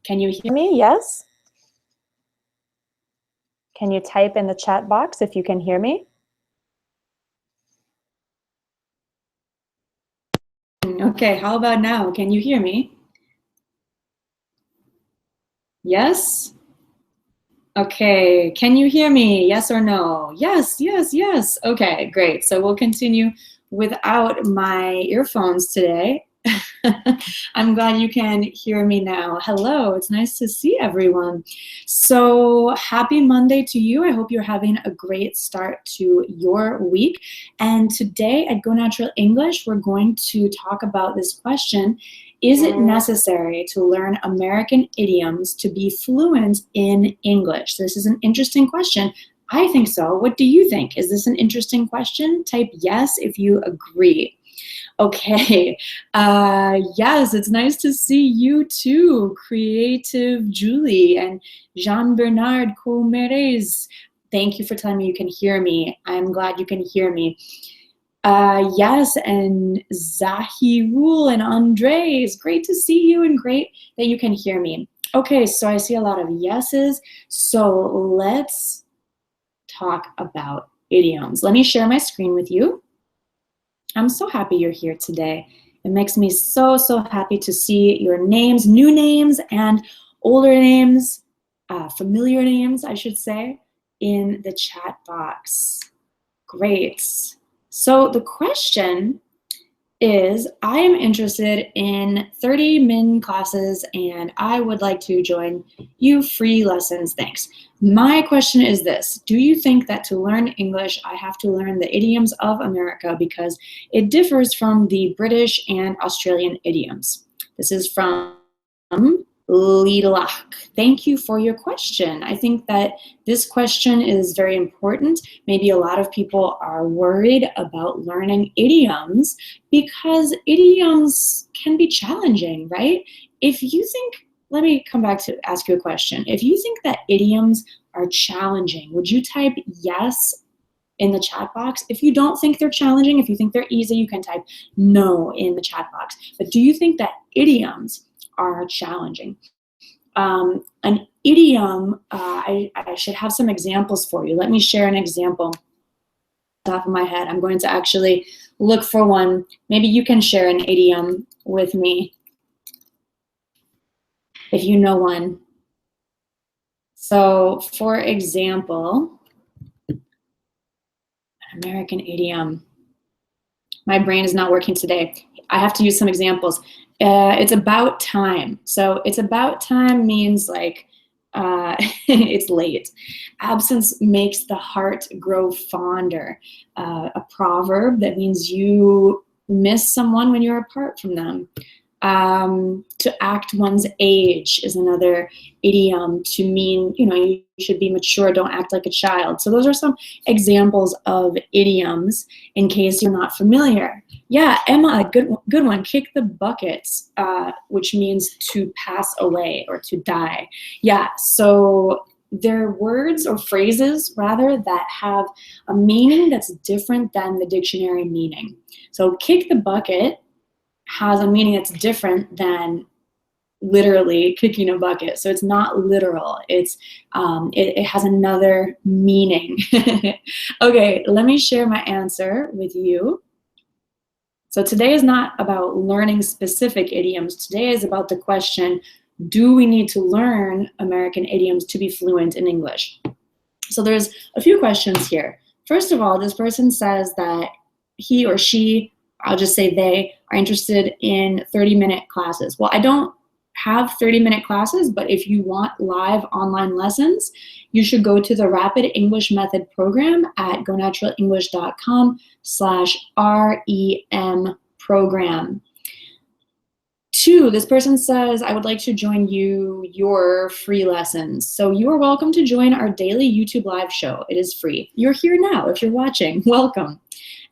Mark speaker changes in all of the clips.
Speaker 1: Can you hear me? Yes? Can you type in the chat box if you can hear me? Okay, how about now? Can you hear me? Yes? Okay, can you hear me? Yes or no? Yes, yes, yes. Okay, great. So we'll continue without my earphones today. I'm glad you can hear me now. Hello, it's nice to see everyone. So happy Monday to you. I hope you're having a great start to your week. And today at Go Natural English, we're going to talk about this question: is it necessary to learn American idioms to be fluent in English? This is an interesting question. I think so. What do you think? Is this an interesting question? Type yes if you agree. Okay, yes, it's nice to see you too, Creative Julie and Jean-Bernard Comeres. Thank you for telling me you can hear me. I'm glad you can hear me. Yes, and Zahirul and Andre, it's great to see you and great that you can hear me. Okay, so I see a lot of yeses. So let's talk about idioms. Let me share my screen with you. I'm so happy you're here today. It makes me so, so happy to see your names, new names and older names, familiar names, I should say, in the chat box. Great. So the question is, I am interested in 30-min classes and I would like to join you. Free lessons, thanks. My question is this: do you think that to learn English, I have to learn the idioms of America because it differs from the British and Australian idioms? This is from Lidlach. Thank you for your question. I think that this question is very important. Maybe a lot of people are worried about learning idioms because idioms can be challenging, right? If you think, let me come back to ask you a question. If you think that idioms are challenging, would you type yes in the chat box? If you don't think they're challenging, if you think they're easy, you can type no in the chat box. But do you think that idioms are challenging? An idiom, I should have some examples for you. Let me share an example off the top of my head. I'm going to actually look for one. Maybe you can share an idiom with me if you know one. So, for example, an American idiom. My brain is not working today. I have to use some examples. It's about time. So it's about time means like it's late. Absence makes the heart grow fonder. A proverb that means you miss someone when you're apart from them. To act one's age is another idiom to mean, you know, you should be mature, don't act like a child. So those are some examples of idioms in case you're not familiar. Yeah, Emma, good one. Kick the bucket, which means to pass away or to die. Yeah, so they're words or phrases, rather, that have a meaning that's different than the dictionary meaning. So kick the bucket has a meaning that's different than literally kicking a bucket. So it's not literal. It's it has another meaning. Okay, let me share my answer with you. So today is not about learning specific idioms. Today is about the question, do we need to learn American idioms to be fluent in English? So there's a few questions here. First of all, this person says that he or she, I'll just say they, are interested in 30-minute classes. Well, I don't have 30-minute classes, but if you want live online lessons, you should go to the Rapid English Method program at gonaturalenglish.com/REM program. 2, this person says, I would like to join your free lessons. So you are welcome to join our daily YouTube live show. It is free. You're here now if you're watching. Welcome.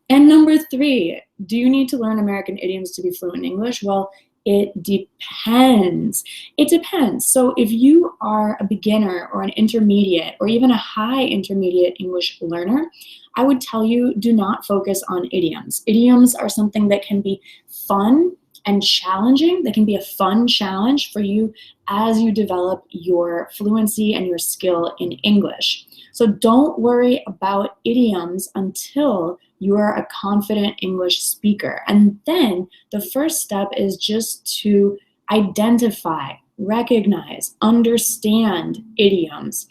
Speaker 1: And number 3, do you need to learn American idioms to be fluent in English? Well, it depends. It depends. So if you are a beginner or an intermediate or even a high intermediate English learner, I would tell you do not focus on idioms. Idioms are something that can be fun and challenging. They can be a fun challenge for you as you develop your fluency and your skill in English. So don't worry about idioms until you are a confident English speaker. And then the first step is just to identify, recognize, understand idioms.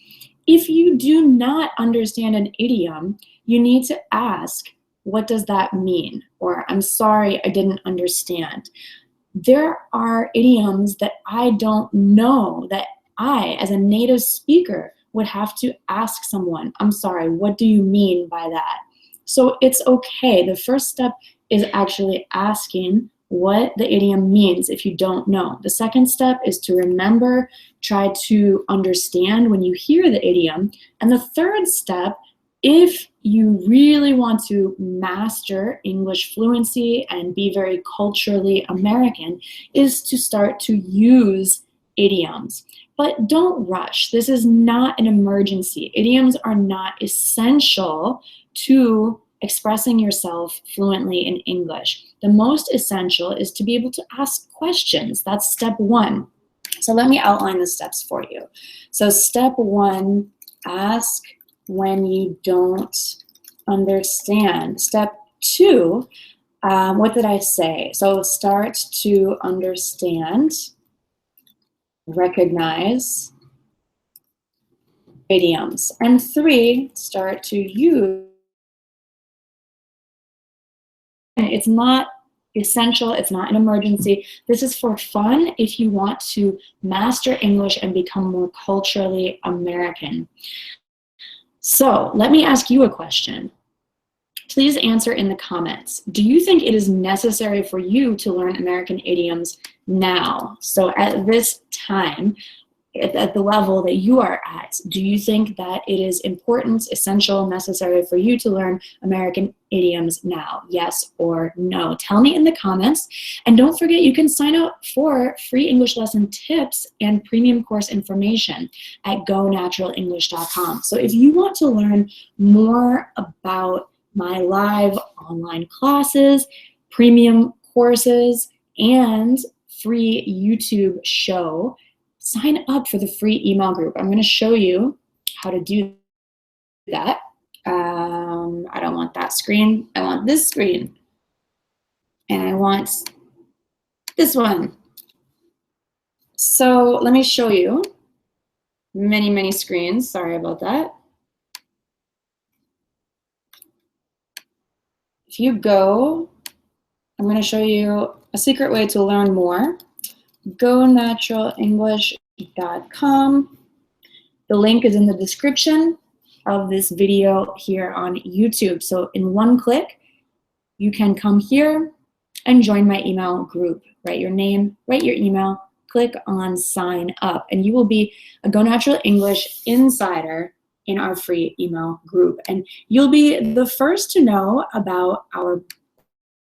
Speaker 1: If you do not understand an idiom, you need to ask, what does that mean? Or, I'm sorry, I didn't understand. There are idioms that I don't know that I, as a native speaker, would have to ask someone, I'm sorry, what do you mean by that? So it's okay. The first step is actually asking what the idiom means if you don't know. The second step is to remember, try to understand when you hear the idiom. And the third step, if you really want to master English fluency and be very culturally American, is to start to use idioms. But don't rush. This is not an emergency. Idioms are not essential to expressing yourself fluently in English. The most essential is to be able to ask questions. That's step one. So let me outline the steps for you. So step one, ask when you don't understand. Step two, what did I say? So start to understand, recognize idioms. And three, start to use. It's not essential, it's not an emergency. This is for fun if you want to master English and become more culturally American. So let me ask you a question. Please answer in the comments. Do you think it is necessary for you to learn American idioms now? So at this time, at the level that you are at, do you think that it is important, essential, necessary for you to learn American idioms now? Yes or no? Tell me in the comments. And don't forget, you can sign up for free English lesson tips and premium course information at gonaturaleNglish.com. So if you want to learn more about my live online classes, premium courses, and free YouTube show, sign up for the free email group. I'm going to show you how to do that. I don't want that screen. I want this screen. And I want this one. So let me show you many, many screens. Sorry about that. If you go, I'm going to show you a secret way to learn more. GoNaturalEnglish.com. The link is in the description of this video here on YouTube. So in one click, you can come here and join my email group. Write your name, write your email, click on sign up, and you will be a Go Natural English insider in our free email group. And you'll be the first to know about our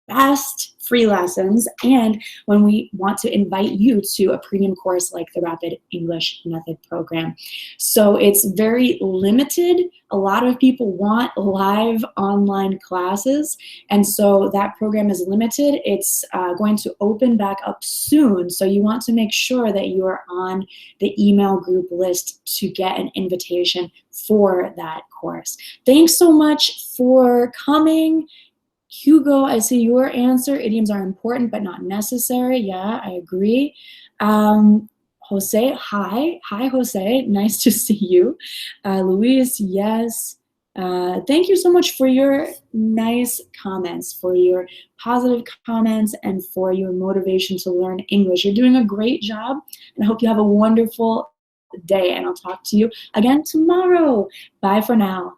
Speaker 1: best free lessons and when we want to invite you to a premium course like the Rapid English Method program. So it's very limited. A lot of people want live online classes, and so that program is limited. It's going to open back up soon, so you want to make sure that you are on the email group list to get an invitation for that course. Thanks so much for coming. Hugo, I see your answer. Idioms are important but not necessary. Yeah, I agree. Jose, hi. Hi, Jose. Nice to see you. Luis, yes. Thank you so much for your nice comments, for your positive comments, and for your motivation to learn English. You're doing a great job, and I hope you have a wonderful day, and I'll talk to you again tomorrow. Bye for now.